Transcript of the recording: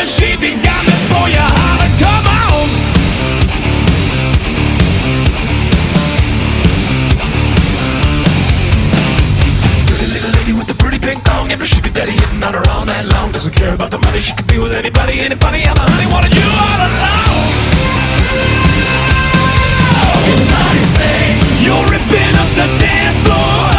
She'd be gone before you holler, come on! Pretty little lady with the pretty pink thong, every sugar daddy hitting on her all night long. Doesn't care about the money, she could be with anybody. Ain't it funny how the honey wanted you all along? Oh, naughty thing, you're ripping up the dance floor.